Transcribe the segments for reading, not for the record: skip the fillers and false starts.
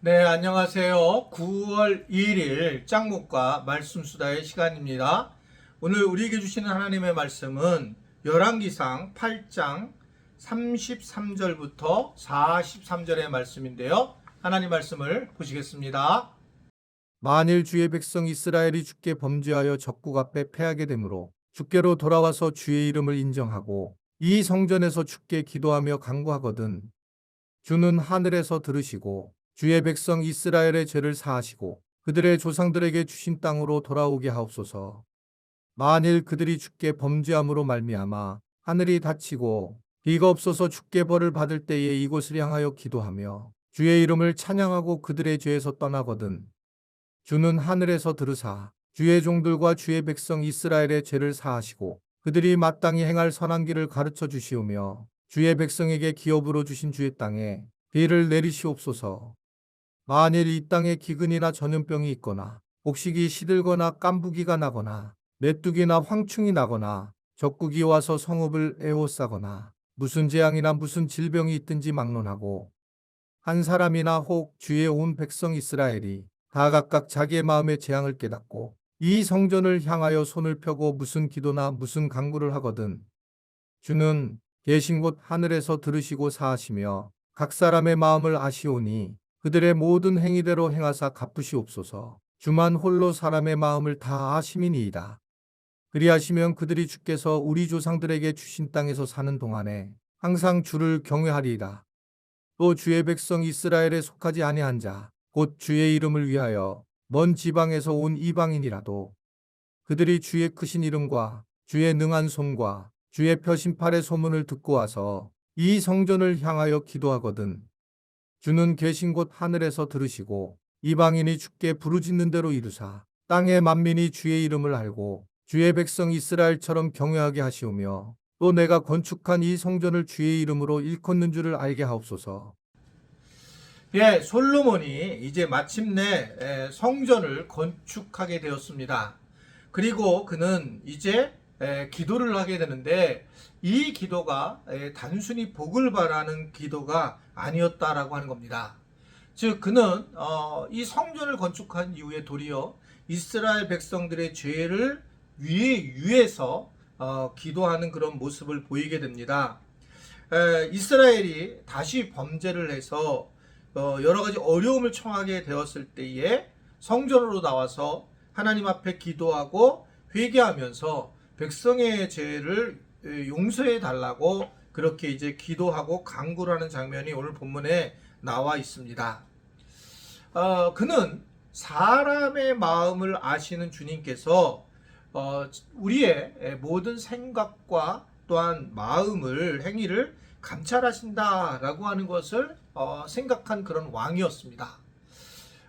네, 안녕하세요. 9월 2일 짱목과 말씀수다의 시간입니다. 오늘 우리에게 주시는 하나님의 말씀은 열왕기상 8장 33절부터 43절의 말씀인데요. 하나님 말씀을 보시겠습니다. 만일 주의 백성 이스라엘이 주께 범죄하여 적국 앞에 패하게 되므로 주께로 돌아와서 주의 이름을 인정하고 이 성전에서 주께 기도하며 간구하거든 주는 하늘에서 들으시고 주의 백성 이스라엘의 죄를 사하시고 그들의 조상들에게 주신 땅으로 돌아오게 하옵소서. 만일 그들이 주께 범죄함으로 말미암아 하늘이 닫히고 비가 없어서 주께 벌을 받을 때에 이곳을 향하여 기도하며 주의 이름을 찬양하고 그들의 죄에서 떠나거든 주는 하늘에서 들으사 주의 종들과 주의 백성 이스라엘의 죄를 사하시고 그들이 마땅히 행할 선한 길을 가르쳐 주시오며 주의 백성에게 기업으로 주신 주의 땅에 비를 내리시옵소서. 만일 이 땅에 기근이나 전염병이 있거나 곡식이 시들거나 깐부기가 나거나 메뚜기나 황충이 나거나 적국이 와서 성읍을 에워싸거나 무슨 재앙이나 무슨 질병이 있든지 막론하고 한 사람이나 혹 주의 온 백성 이스라엘이 다 각각 자기의 마음의 재앙을 깨닫고 이 성전을 향하여 손을 펴고 무슨 기도나 무슨 간구를 하거든 주는 계신 곳 하늘에서 들으시고 사하시며 각 사람의 마음을 아시오니 그들의 모든 행위대로 행하사 갚으시옵소서. 주만 홀로 사람의 마음을 다 아심이니이다. 그리하시면 그들이 주께서 우리 조상들에게 주신 땅에서 사는 동안에 항상 주를 경외하리이다. 또 주의 백성 이스라엘에 속하지 아니한 자, 곧 주의 이름을 위하여 먼 지방에서 온 이방인이라도 그들이 주의 크신 이름과 주의 능한 손과 주의 펴신 팔의 소문을 듣고 와서 이 성전을 향하여 기도하거든 주는 계신 곳 하늘에서 들으시고 이방인이 주께 부르짖는 대로 이루사 땅의 만민이 주의 이름을 알고 주의 백성 이스라엘처럼 경외하게 하시오며 또 내가 건축한 이 성전을 주의 이름으로 일컫는 줄을 알게 하옵소서. 예, 솔로몬이 이제 마침내 성전을 건축하게 되었습니다. 그리고 그는 이제 기도를 하게 되는데 이 기도가 단순히 복을 바라는 기도가 아니었다라고 하는 겁니다. 즉 그는 이 성전을 건축한 이후에 도리어 이스라엘 백성들의 죄를 위해서 기도하는 그런 모습을 보이게 됩니다. 이스라엘이 다시 범죄를 해서 여러 가지 어려움을 청하게 되었을 때에 성전으로 나와서 하나님 앞에 기도하고 회개하면서 백성의 죄를 용서해 달라고 그렇게 이제 기도하고 간구를 하는 장면이 오늘 본문에 나와 있습니다. 그는 사람의 마음을 아시는 주님께서 우리의 모든 생각과 또한 마음을 행위를 감찰하신다라고 하는 것을 생각한 그런 왕이었습니다.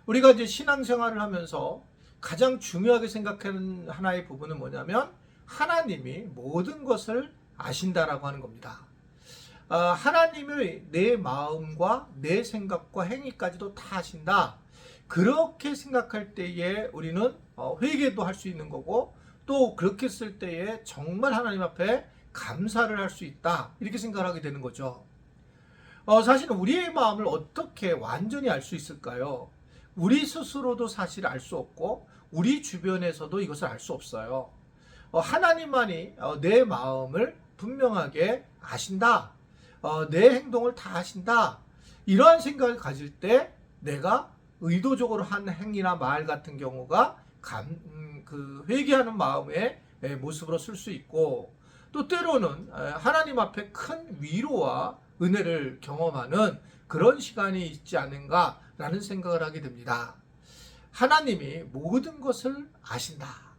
우리가 이제 신앙생활을 하면서 가장 중요하게 생각하는 하나의 부분은 뭐냐면 하나님이 모든 것을 아신다라고 하는 겁니다. 하나님의 내 마음과 내 생각과 행위까지도 다 아신다. 그렇게 생각할 때에 우리는 회개도 할 수 있는 거고 또 그렇게 쓸 때에 정말 하나님 앞에 감사를 할 수 있다. 이렇게 생각을 하게 되는 거죠. 사실은 우리의 마음을 어떻게 완전히 알 수 있을까요? 우리 스스로도 사실 알 수 없고 우리 주변에서도 이것을 알 수 없어요. 하나님만이 내 마음을 분명하게 아신다. 내 행동을 다 아신다. 이러한 생각을 가질 때 내가 의도적으로 한 행위나 말 같은 경우가 회개하는 마음의 모습으로 쓸 수 있고 또 때로는 하나님 앞에 큰 위로와 은혜를 경험하는 그런 시간이 있지 않은가라는 생각을 하게 됩니다. 하나님이 모든 것을 아신다.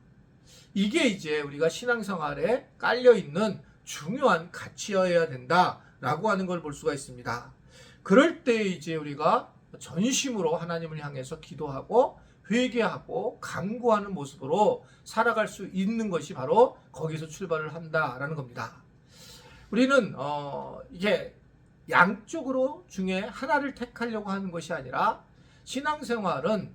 이게 이제 우리가 신앙생활에 깔려있는 중요한 가치여야 된다라고 하는 걸 볼 수가 있습니다. 그럴 때 이제 우리가 전심으로 하나님을 향해서 기도하고 회개하고 간구하는 모습으로 살아갈 수 있는 것이 바로 거기서 출발을 한다라는 겁니다. 우리는 이게 양쪽으로 중에 하나를 택하려고 하는 것이 아니라 신앙생활은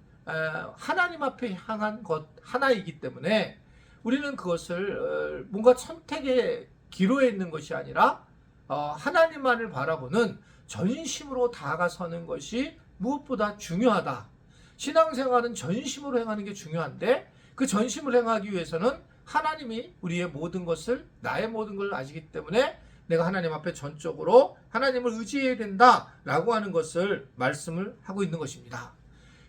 하나님 앞에 향한 것 하나이기 때문에 우리는 그것을 뭔가 선택의 기로에 있는 것이 아니라 하나님만을 바라보는 전심으로 다가서는 것이 무엇보다 중요하다. 신앙생활은 전심으로 행하는 게 중요한데 그 전심을 행하기 위해서는 하나님이 우리의 모든 것을, 나의 모든 걸 아시기 때문에 내가 하나님 앞에 전적으로 하나님을 의지해야 된다라고 하는 것을 말씀을 하고 있는 것입니다.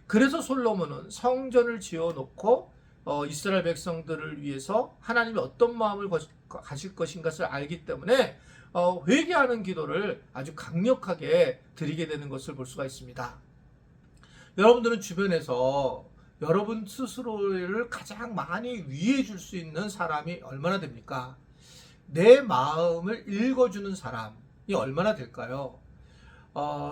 그래서 솔로몬은 성전을 지어놓고 이스라엘 백성들을 위해서 하나님이 어떤 마음을 가실 것인가를 알기 때문에 회개하는 기도를 아주 강력하게 드리게 되는 것을 볼 수가 있습니다. 여러분들은 주변에서 여러분 스스로를 가장 많이 위해 줄 수 있는 사람이 얼마나 됩니까? 내 마음을 읽어주는 사람이 얼마나 될까요?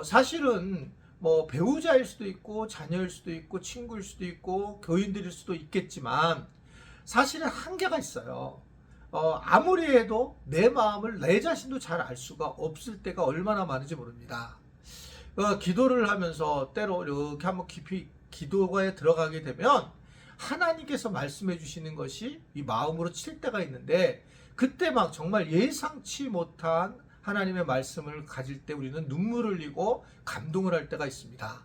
사실은 뭐 배우자일 수도 있고 자녀일 수도 있고 친구일 수도 있고 교인들일 수도 있겠지만 사실은 한계가 있어요. 아무리 해도 내 마음을 내 자신도 잘 알 수가 없을 때가 얼마나 많은지 모릅니다. 기도를 하면서 때로 이렇게 한번 깊이 기도에 들어가게 되면 하나님께서 말씀해 주시는 것이 이 마음으로 칠 때가 있는데 그때 막 정말 예상치 못한 하나님의 말씀을 가질 때 우리는 눈물을 흘리고 감동을 할 때가 있습니다.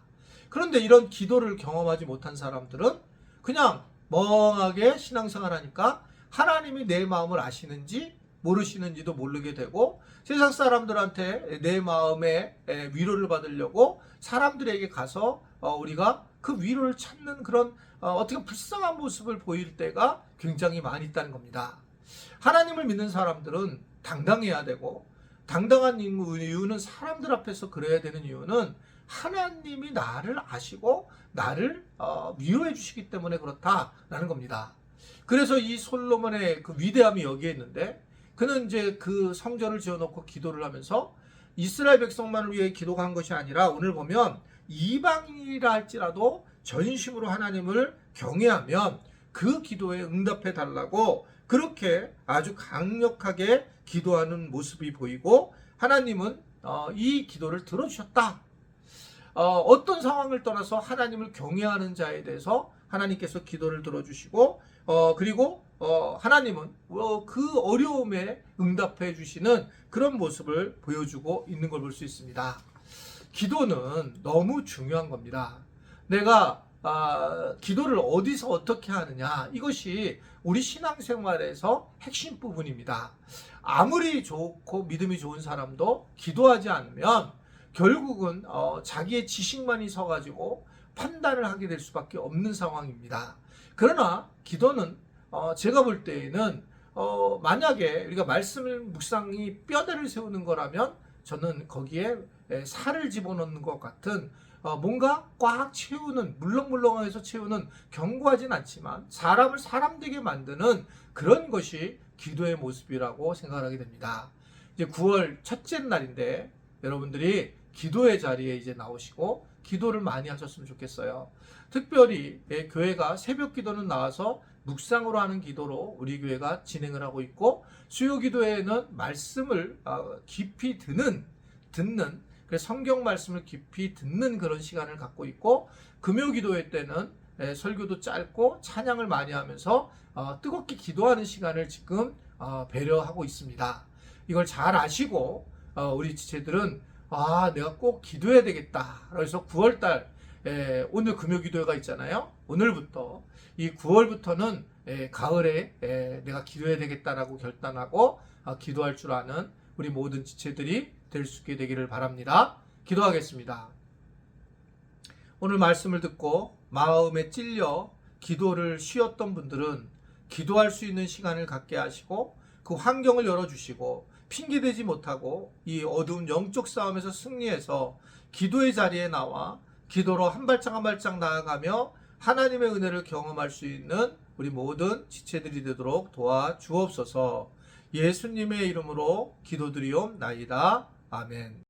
그런데 이런 기도를 경험하지 못한 사람들은 그냥 멍하게 신앙생활 하니까 하나님이 내 마음을 아시는지 모르시는지도 모르게 되고 세상 사람들한테 내 마음의 위로를 받으려고 사람들에게 가서 우리가 그 위로를 찾는 그런 어떻게 불쌍한 모습을 보일 때가 굉장히 많이 있다는 겁니다. 하나님을 믿는 사람들은 당당해야 되고 당당한 이유는 사람들 앞에서 그래야 되는 이유는 하나님이 나를 아시고 나를 위로해 주시기 때문에 그렇다라는 겁니다. 그래서 이 솔로몬의 그 위대함이 여기에 있는데 그는 이제 그 성전을 지어놓고 기도를 하면서 이스라엘 백성만을 위해 기도가 한 것이 아니라 오늘 보면 이방인이라 할지라도 전심으로 하나님을 경외하면 그 기도에 응답해 달라고 그렇게 아주 강력하게 기도하는 모습이 보이고 하나님은 이 기도를 들어주셨다. 어떤 상황을 떠나서 하나님을 경외하는 자에 대해서 하나님께서 기도를 들어주시고 그리고 하나님은 그 어려움에 응답해 주시는 그런 모습을 보여주고 있는 걸 볼 수 있습니다. 기도는 너무 중요한 겁니다. 내가 기도를 어디서 어떻게 하느냐 이것이 우리 신앙생활에서 핵심 부분입니다. 아무리 좋고 믿음이 좋은 사람도 기도하지 않으면 결국은 자기의 지식만이 서가지고 판단을 하게 될 수밖에 없는 상황입니다. 그러나 기도는 제가 볼 때에는 만약에 우리가 말씀을 묵상이 뼈대를 세우는 거라면 저는 거기에 살을 집어넣는 것 같은 뭔가 꽉 채우는 물렁물렁해서 채우는 견고하진 않지만 사람을 사람 되게 만드는 그런 것이 기도의 모습이라고 생각하게 됩니다. 이제 9월 첫째 날인데 여러분들이 기도의 자리에 이제 나오시고 기도를 많이 하셨으면 좋겠어요. 특별히 교회가 새벽 기도는 나와서 묵상으로 하는 기도로 우리 교회가 진행을 하고 있고 수요 기도회에는 말씀을 깊이 듣는 그래서 성경 말씀을 깊이 듣는 그런 시간을 갖고 있고 금요 기도회 때는 설교도 짧고 찬양을 많이 하면서 뜨겁게 기도하는 시간을 지금 배려하고 있습니다. 이걸 잘 아시고 우리 지체들은 내가 꼭 기도해야 되겠다. 그래서 9월달 오늘 금요 기도회가 있잖아요. 오늘부터 이 9월부터는 가을에 내가 기도해야 되겠다라고 결단하고 기도할 줄 아는 우리 모든 지체들이 될 수 있게 되기를 바랍니다. 기도하겠습니다. 오늘 말씀을 듣고 마음에 찔려 기도를 쉬었던 분들은 기도할 수 있는 시간을 갖게 하시고 그 환경을 열어주시고 핑계대지 못하고 이 어두운 영적 싸움에서 승리해서 기도의 자리에 나와 기도로 한 발짝 한 발짝 나아가며 하나님의 은혜를 경험할 수 있는 우리 모든 지체들이 되도록 도와주옵소서. 예수님의 이름으로 기도드리옵나이다. 아멘.